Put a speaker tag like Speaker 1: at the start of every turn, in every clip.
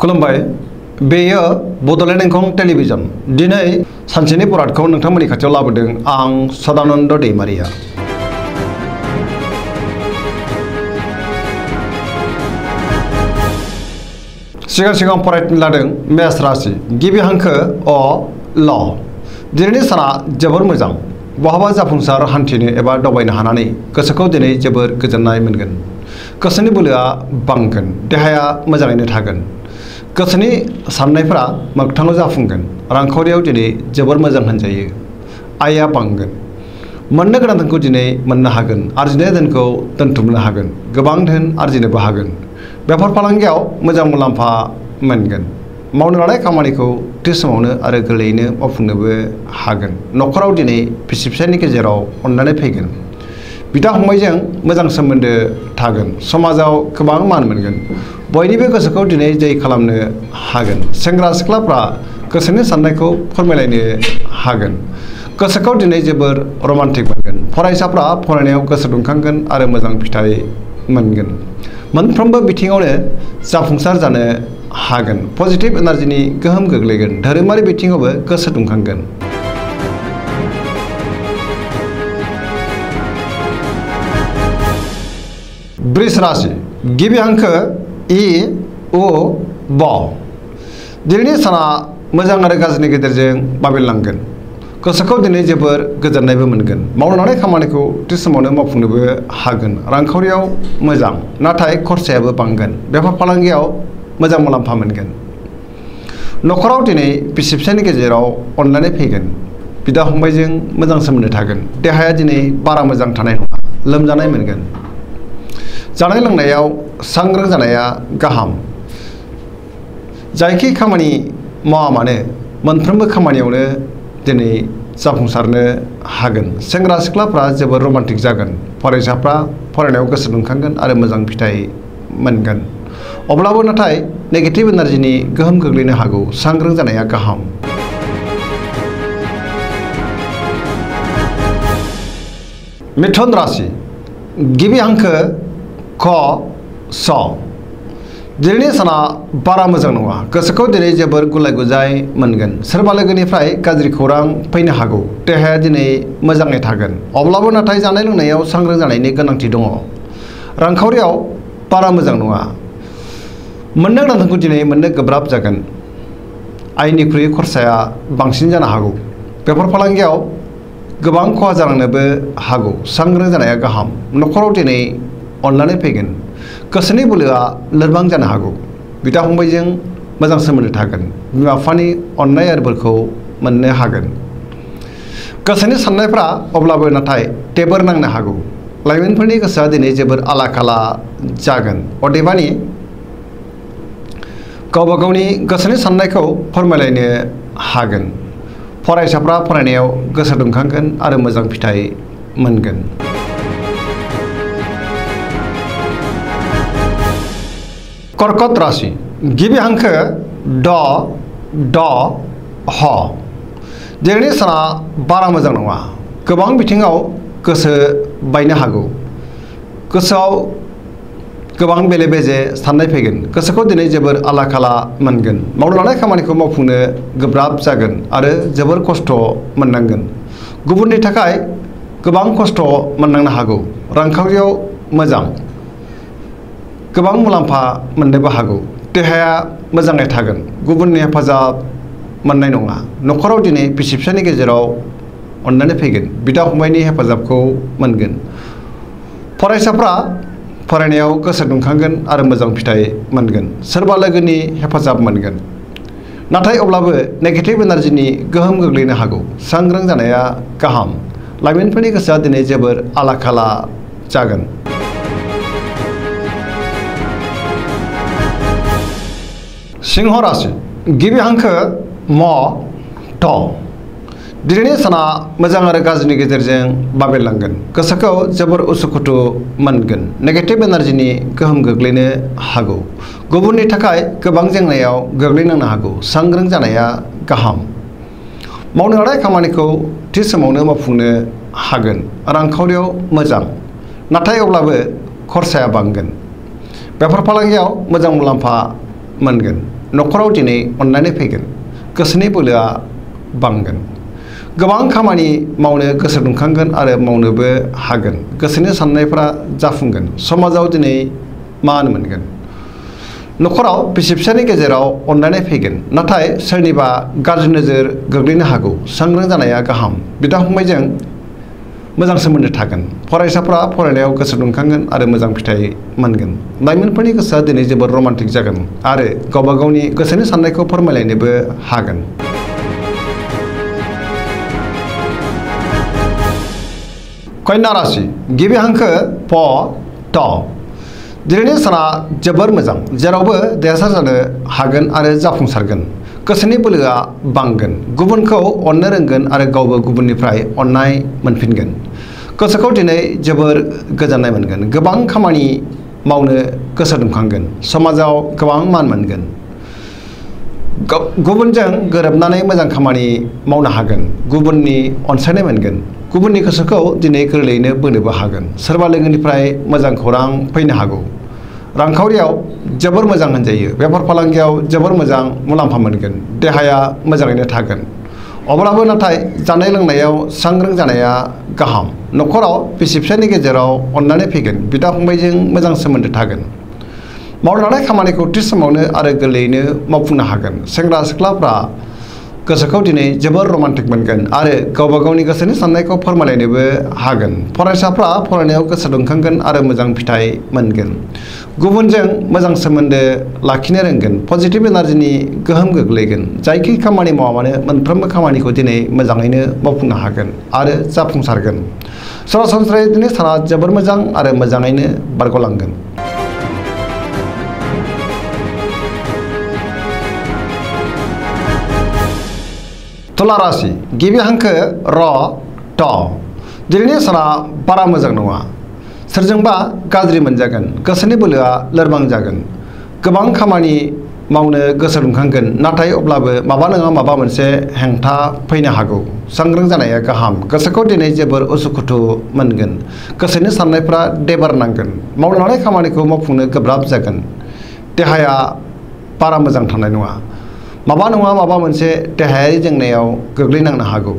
Speaker 1: खुलुमबाय बेयो बड'लेण्ड इंखं टेलिभिजन दिनै सानसेनि बरादखौ नोंथांमोननि खाथियाव लाबोदों आं सदानन्द दैमारिया। सिगां फरायनो लादों मेष राशि गिबि हांखो अ ल। दिनैनि साना जोबोर मोजां बहाबा जाफुंसार हान्थिनो एबा दावबायनो हानानै गोसोखौ दिनै जोबोर गोजोननाय मोनगोन। गोसोनि बोलोआ बांगोन, देहाया मोजाङैनो थागोन। गोसोनि साननायफोरा मोगथाङाव जाफुंगोन। रांखावरियाव दिनै जोबोर मोजां होनजायो। आयआ बांगोन। मोननो गोनां धोनखौ दिनै मोननो हागोन। आरजिनाय धोनखौ दोनथुमनो हागोन। गोबां धोन आरजिनोबो हागोन। बेफार फालांगियाव मोजां मुलाम्फा मोनगोन। मावनो लानाय खामानिखौ थि समावनो आरो गोरलैयैनो मावफुंनोबो हागोन। न'खराव दिनै बिसि फिसायनि गेजेराव अननानै फैगोन। बिदा फंबायजों मोजां सोमोन्दो थागोन। समाजाव गोबां मान मोनगोन। बयनिबो गोसोखौ दिनै जै खालामनो हागोन। सेंग्रा सिख्लाफ्रा गोसोनि साननायखौ फोरमायलायनो हागोन। गोसोखौ दिनै जोबोर रमान्टिक मोनगोन। फरायसाफ्रा फरायनायाव गोसो दुंखांगोन आरो मोजां फिथाइ मोनगोन। मोनफ्रोमबो बिथिङावनो जाफुंसार जानो हागोन। पजिटिभ एनार्जिनि गोहोम गोग्लैगोन। धोरोमारि बिथिङावबो गोसो दुंखांगोन। वृष राशि गिबि हांखो इ उ ब। दिनैनि साना मोजां आरो गाज्रिनि गेजेरजों बाबेनलांगोन। गोसोखौ दिनै जोबोर गोजोननायबो मोनगोन। मावनो लानाय खामानिखौ थि समावनो मावफुंनोबो हागोन। रांखावरियाव मोजां नाथाय खरसायाबो बांगोन। बेफार फालांगियाव मोजां मुलाम्फा मोनगोन। न'खराव दिनै बिसि फिसायनि गेजेराव अनलायनाय फैगोन। बिदा फंबायजों मोजां सोमोन्दो थागोन। देहाया दिनै बारा मोजां थानाय नङा। लोमजानाय मोनगोन। जानाय लोंनायाव सांग्रां जानाया गाहाम। जायखि खामानि मावा मानो मोनफ्रोमबो खामानियावनो दिनै जाफुंसारनो हागोन। सेंग्रा सिख्लाफ्रा जोबोर रमान्टिक जागोन। फरायसाफ्रा फरायनायाव गोसो दुंखांगोन आरो मोजां फिथाइ मोनगोन। अब्लाबो नाथाय नेगेटिभ एनार्जिनि गोहोम गोग्लैनो हागौ। सांग्रां जानाया गाहाम। मिथुन राशि गिबि हांखो ख स। दिनैनि साना बारा मोजां नङा। गोसोखौ दिनै जोबोर गुलाय गुजाय मोनगोन। सोरबा लोगोनिफ्राय गाज्रि खौरां फैनो हागौ। देहाया दिनै मोजाङै थागोन। अब्लाबो नाथाय जानाय लोंनायाव सांग्रां जानायनि गोनांथि दङ। रांखावरियाव बारा मोजां नङा। मोननो गोनां धोनखौ दिनै मोननो गोब्राब जागोन। आयनिख्रुइ खरसाया बांसिन जानो हागौ। बेफार फालांगियाव गोबां खहा जालांनोबो हागौ। सांग्रां जानाया गाहाम। न'खराव दिनै अननानै फैगोन। गोसोनि बोलोआ लोरबां जानो हागौ। बिदा फंबायजों मोजां सोमोन्दो थागोन। बिमा बिफानि अननाय आरो बोरखौ मोननो हागोन। गोसोनि साननायफ्रा अब्लाबो नाथाय टेबोर नांनो हागौ। लाइमोनफोरनि गोसोआ दिनै जोबोर आला खाला जागोन। अदेबानि गावबा गावनि गोसोनि साननायखौ फोरमायलायनो हागोन। फरायसाफ्रा फरायनायाव गोसो दुंखांगोन आरो मोजां फिथाइ मोनगोन। कर्कट राशि गिबि हांखो ड ड ह। दिनैनि साना बारा मोजां नङा। गोबां बिथिङाव गोसो बायनो हागौ। गोसोआव गोबां बेले बेजे साननाय फैगोन। गोसोखौ दिनै जोबोर आला खाला मोनगोन। मावनो लानाय खामानिखौ मावफुंनो गोब्राब जागोन आरो जोबोर खस्थ' मोननांगोन। गुबुननि थाखाय गोबां खस्थ' मोननांनो हागौ। रांखावरियाव मोजां। गोबां मुलाम्फा मोननोबो हागौ। देहाया मोजाङै थागोन। गुबुननि हेफाजाब मोननाय नङा। न'खराव दिनै बिसि फिसायनि गेजेराव अननानै फैगोन। बिदा फंबायनि हेफाजाबखौ मोनगोन। फरायसाफ्रा फरायनायाव गोसो दुंखांगोन आरो मोजां फिथाइ मोनगोन। सोरबा लोगोनि हेफाजाब मोनगोन। नाथाय अब्लाबो नेगेटिभ एनार्जिनि गोहोम गोग्लैनो हागौ। सांग्रां जानाया गाहाम। लाइमोनफोरनि गोसोआ दिनै जोबोर आला खाला जागोन। सिंह राशि गिबि हांखो म थ। दिनैनि साना मोजां आरो गाज्रिनि गेजेरजों बाबेनलांगोन। गोसोखौ जोबोर उसुखुथु मोनगोन। नेगेटिभ एनार्जिनि गोहोम गोग्लैनो हागौ। गुबुननि थाखाय गोबां जेंनायाव गोग्लैनांनो हागौ। सांग्रां जानाया गाहाम। मावनो लानाय खामानिखौ थि समावनो मावफुंनो हागोन। रांखावरियाव मोजां नाथाय अब्लाबो खरसाया बांगोन। बेफार फालांगियाव मोजां मुलाम्फा मोनगोन। न'खराव दिनै अननानै फैगोन गोसोनि बोलोआ बांगोन गोबां खामानि मावनो गोसो दुंखांगोन आरो मावनोबो हागोन गोसोनि साननायफोरा जाफुंगोन समाजाव दिनै मान मोनगोन न'खराव बिसि फिसायनि गेजेराव अननानै फैगोन नाथाय सोरनिबा गाज्रि नोजोर गोग्लैनो हागौ सांग्रां जानाया गाहाम बिदा फंबायजों मोजां सोमोन्दो थागोन फरायसाफ्रा फरायनायाव गोसो दुंखांगोन आरो मोजां फिथाइ मोनगोन लाइमोनफोरनि गोसोआ दिनै जोबोर रमान्टिक जागोन आरो गावबा गावनि गोसोनि साननायखौ फोरमायलायनोबो हागोन कन्या राशि गिबि हांखो प ट दिनैनि साना जोबोर मोजां जेरावबो देरहासार जानो हागोन आरो जाफुंसारगोन गोसोनि बोलोआ बांगोन गुबुनखौ अननो रोंगोन आरो गावबो गुबुननिफ्राय अननाय मोनफिनगोन गोसोखौ दिनै जोबोर गोजोननाय मोनगोन गोबां खामानि मावनो गोसो दुंखांगोन समाजाव गोबां मान मोनगोन गुबुनजों गोरोबनानै मोजां खामानि मावनो हागोन गुबुननि अनसायनाय मोनगोन गुबुननि गोसोखौ दिनै गोरलैयैनो बोनोबो हागोन सोरबा लोगोनिफ्राय मोजां खौरां फैनो हागौ रांखावरियाव जोबोर मोजां होनजायो बेफार फालांगियाव जोबोर मोजां मुलाम्फा मोनगोन देहाया मोजाङैनो थागोन अब्लाबो नाथाय जानाय लोंनायाव सांग्रां जानाया गाहाम न'खराव बिसि फिसायनि गेजेराव अननानै फैगोन बिदा फंबायजों मोजां सोमोन्दो थागोन मावनो लानाय खामानिखौ थि समावनो आरो गोरलैयैनो मावफुंनो हागोन सेंग्रा सिख्लाफ्रा गोसोखौ दिनै जोबोर रमान्टिक मोनगोन आरो गावबा गावनि गोसोनि साननायखौ फोरमायलायनोबो हागोन फरायसाफ्रा फरायनायाव गोसो दुंखांगोन आरो मोजां फिथाइ मोनगोन गुबुनजों मोजां सोमोन्दो लाखिनो रोंगोन पजिटिभ एनार्जिनि गोहोम गोग्लैगोन जायखि खामानि मावा मानो मोनफ्रोमबो खामानिखौ दिनै मोजाङैनो मावफुंनो हागोन आरो जाफुंसारगोन सरासनस्रायै दिनै साना जोबोर मोजां आरो मोजाङैनो बारग'लांगोन तुला राशि गिबि हांखो र ट दिनैनि साना बारा मोजां नङा सोरजोंबा गाज्रि मोनजागोन गोसोनि बोलोआ लोरबां जागोन गोबां खामानि मावनो गोसो दुंखांगोन नाथाय अब्लाबो माबा नङा माबा मोनसे हेंथा फैनो हागौ सांग्रां जानाया गाहाम गोसोखौ दिनै जोबोर उसुखुथु मोनगोन गोसोनि साननायफ्रा देबार नांगोन मावनो लानाय खामानिखौ मावफुंनो गोब्राब जागोन देहाया बारा मोजां थानाय नङा माबा नङा माबा मोनसे देहायारि जेंनायाव गोग्लैनांनो हागौ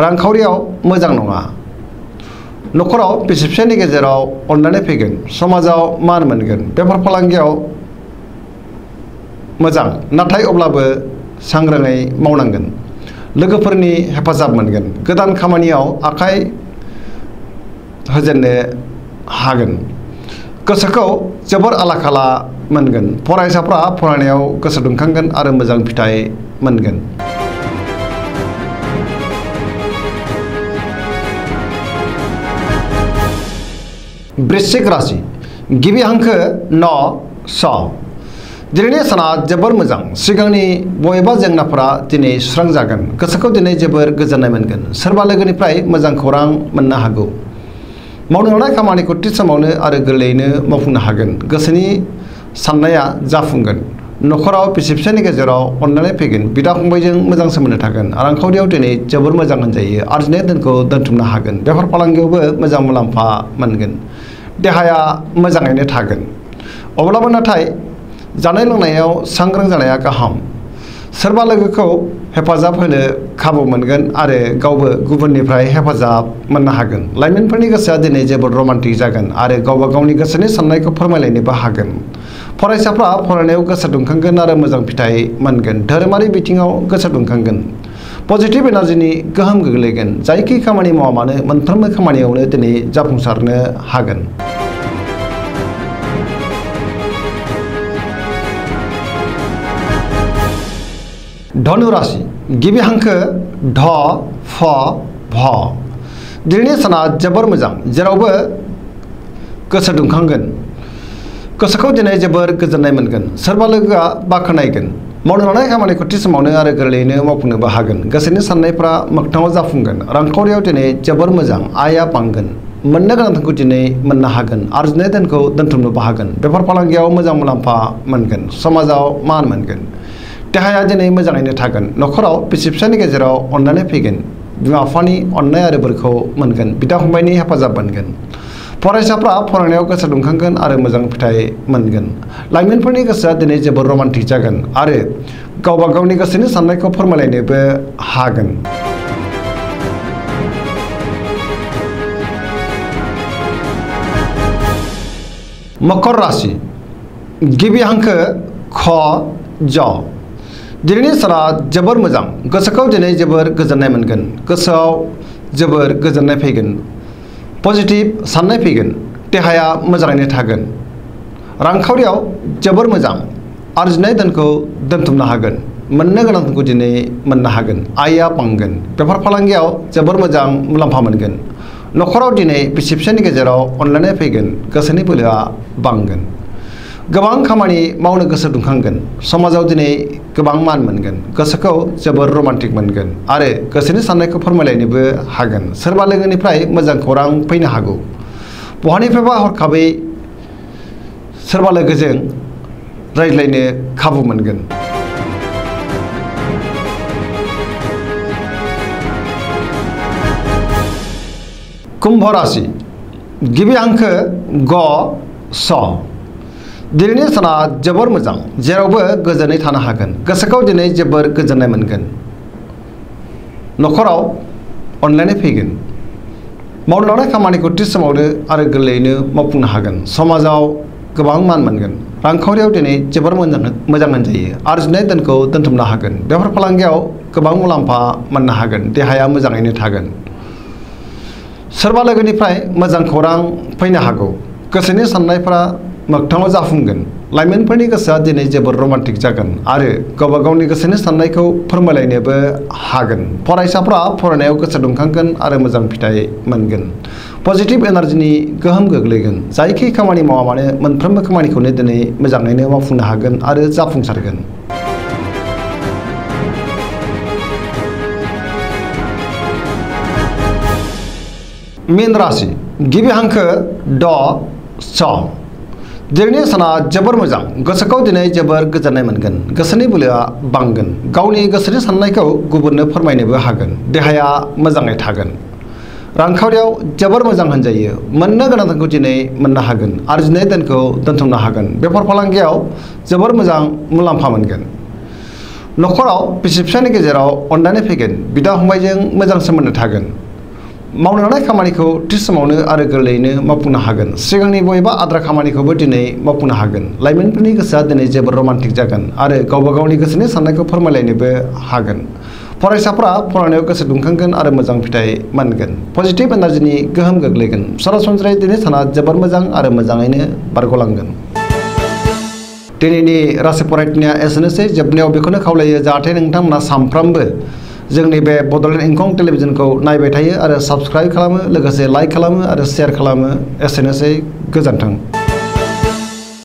Speaker 1: रांखावरियाव मोजां नङा न'खराव बिसि फिसायनि गेजेराव अननानै फैगोन समाजाव मान मोनगोन बेफार फालांगियाव मोजां नाथाय अब्लाबो सांग्राङै मावनांगोन लोगोफोरनि हेफाजाब मोनगोन गोदान खामानियाव आखाइ होजेननो हागोन गोसोखौ जोबोर आला खाला मोनगोन फरायसाफ्रा फरायनायाव गोसो दुंखांगोन आरो मोजां फिथाइ मोनगोन वृश्चिक राशि गिबि हांखो न स दिनैनि साना जोबोर मोजां सिगांनि बबेबा जेंनाफोरा दिनै सुस्रांजागोन गोसोखौ दिनै जोबोर गोजोननाय मोनगोन सोरबा लोगोनिफ्राय मोजां खौरां मोननो हागौ मावनो लानाय खामानिखौ थि समावनो आरो गोरलैयैनो मावफुंनो हागोन गोसोनि साननाया जाफुंगोन न'खराव बिसि फिसायनि गेजेराव अननानै फैगोन बिदा फंबायजों मोजां सोमोन्दो थागोन रांखावरियाव दिनै जोबोर मोजां होनजायो आरजिनाय धोनखौ दोनथुमनो हागोन बेफार फालांगियावबो मोजां मुलाम्फा मोनगोन देहाया मोजाङैनो थागोन अब्लाबो नाथाय जानाय लोंनायाव सांग्रां जानाया गाहाम सोरबा लोगोखौ हेफाजाब होनो खाबु मोनगोन आरो गावबो गुबुननिफ्राय हेफाजाब मोननो हागोन लाइमोनफोरनि गोसोआ दिनै जोबोद रमान्टिक जागोन आरो गावबा गावनि गोसोनि साननायखौ फोरमायलायनोबो हागोन फरायसाफ्रा फरायनायाव गोसो दुंखांगोन आरो मोजां फिथाइ मोनगोन धोरोमारि बिथिङाव गोसो दुंखांगोन पजिटिभ एनार्जिनि गोहोम गोग्लैगोन जायखि खामानि मावा मानो मोनफ्रोमबो खामानियावनो दिनै जाफुंसारनो हागोन धनु राशि गिबि हांखो ढ फ भ दिनैनि साना जोबोर मोजां जेरावबो गोसो दुंखांगोन गोसोखौ दिनै जोबोर गोजोननाय मोनगोन सोरबा लोगोआ बाख्नायगोन मावनो लानाय खामानिखौ थि समावनो आरो गोरलैयैनो मावफुंनोबो हागोन गोसोनि साननायफ्रा मोगथाङाव जाफुंगोन रांखावरियाव दिनै जोबोर मोजां आयआ बांगोन मोननो गोनां धोनखौ दिनै मोननो हागोन आरजिनाय धोनखौ दोनथुमनोबो हागोन बेफार फालांगियाव मोजां मुलाम्फा मोनगोन समाजाव मान मोनगोन देहाया दिनै मोजाङैनो थागोन न'खराव बिसि फिसायनि गेजेराव अननानै फैगोन बिमा बिफानि अननाय आरो बोरखौ मोनगोन बिदा फंबायनि हेफाजाब मोनगोन फरायसाफ्रा फरायनायाव गोसो दुंखांगोन आरो मोजां फिथाइ मोनगोन। लाइमोनफोरनि गोसोआ दिनै जोबोर रमान्टिक जागोन आरो गावबा गावनि गोसोनि साननायखौ फोरमायलायनोबो हागोन। मकर राशि गिबि हांखो ख ज दिनैनि साना जोबोर मोजां गोसोखौ दिनै जोबोर गोजोननाय मोनगोन। गोसोआव जोबोर गोजोननाय फैगोन, पजिटिभ साननाय फैगोन, देहाया मोजाङैनो थागोन। रांखावरियाव जोबोर मोजां आरजिनाय धोनखौ दोनथुमनो हागोन, मोननो गोनांखौ दिनै मोननो हागोन, आयआ बांगोन। बेफार फालांगियाव जोबोर मोजां मुलाम्फा मोनगोन। न'खराव दिनै बिसि फिसायनि गेजेराव अनलायनाय फैगोन, गोसोनि बोलोआ बांगोन। गोबां खामानि मावनो गोसो दुंखांगोन। समाजाव दिनै गोबां मान मोनगोन, गोसोखौ जोबोर रमान्टिक मोनगोन आरो गोसोनि साननायखौ फोरमायलायनोबो हागोन। सोरबा लोगोनिफ्राय मोजां खौरां फैनो हागौ। बहानिफ्रायबा हरखाबै सोरबा लोगोजों रायज्लायनो खाबु मोनगोन। कुम्भ राशि गिबि हांखो ग स दिनैनि साना जोबोर मोजां जेरावबो गोजोनै थानो हागोन। गोसोखौ दिनै जोबोर गोजोननाय मोनगोन। न'खराव अनलायनाय फैगोन। मावनो लानाय खामानिखौ थि समावनो आरो गोरलैयैनो मावफुंनो हागोन। समाजाव गोबां मान मोनगोन। रांखावरियाव दिनै जोबोर मोजां होनजायो। आरजिनाय धोनखौ दोनथुमनो हागोन। बेफार फालांगियाव गोबां मुलाम्फा मोननो हागोन। देहाया मोजाङैनो थागोन। सोरबा लोगोनिफ्राय मोजां खौरां फैनो हागौ। गोसोनि साननायफोरा मोगथाङाव जाफुंगोन। लाइमोनफोरनि गोसोआ दिनै जोबोर रमान्टिक जागोन आरो गावबा गावनि गोसोनि साननायखौ फोरमायलायनोबो हागोन। फरायसाफ्रा फरायनायाव गोसो दुंखांगोन आरो मोजां फिथाइ मोनगोन। पजिटिभ एनार्जिनि गोहोम गोग्लैगोन। जायखि खामानि मावा मानो मोनफ्रोमबो खामानिखौनो दिनै मोजाङैनो मावफुंनो हागोन आरो जाफुंसारगोन। मीन राशि गिबि हांखो ड स दिनैनि साना जोबोर मोजां गोसोखौ दिनै जोबोर गोजोननाय मोनगोन। गोसोनि बोलोआ बांगोन। गावनि गोसोनि साननायखौ गुबुननो फोरमायनोबो हागोन। देहाया मोजाङै थागोन। रांखावरियाव जोबोर मोजां होनजायो। मोननो गोनांखौ दिनै मोननो हागोन। आरजिनाय धोनखौ दोनथुमनो हागोन। बेफार फालांगियाव जोबोर मोजां मुलाम्फा मोनगोन। न'खराव बिसि फिसायनि गेजेराव अनलायनाय फैगोन। बिदा फंबायजों मोजां सोमोन्दो थागोन। मावनो लानाय खामानिखौ थि समावनो आरो गोरलैयैनो मावफुंनो हागोन। सिगांनि बबेबा आद्रा खामानिखौबो दिनै मावफुंनो हागोन। लाइमोनफोरनि गोसोआ दिनै जोबोर रमान्टिक जागोन आरो गावबा गावनि गोसोनि साननायखौ फोरमायलायनोबो हागोन। फरायसाफ्रा फरायनायाव गोसो दुंखांगोन आरो मोजां फिथाइ मोनगोन। पजिटिभ एनार्जिनि गोहोम गोग्लैगोन। सरासनस्रायै दिनै साना जोबोर मोजां आरो मोजाङैनो बारग'लांगोन। दिनैनि राशि फरायनाया एसेनोसै। जोबनायाव बेखौनो खावलायो जाहाथे नोंथांमोना सानफ्रामबो जोंनि बे बड'लेण्ड इंखं टेलिभिजनखौ नायबाय थायो आरो साबस्क्राइब खालामो, लोगोसे लाइक खालामो आरो शेयार खालामो। एसेनोसै, गोजोन्थों।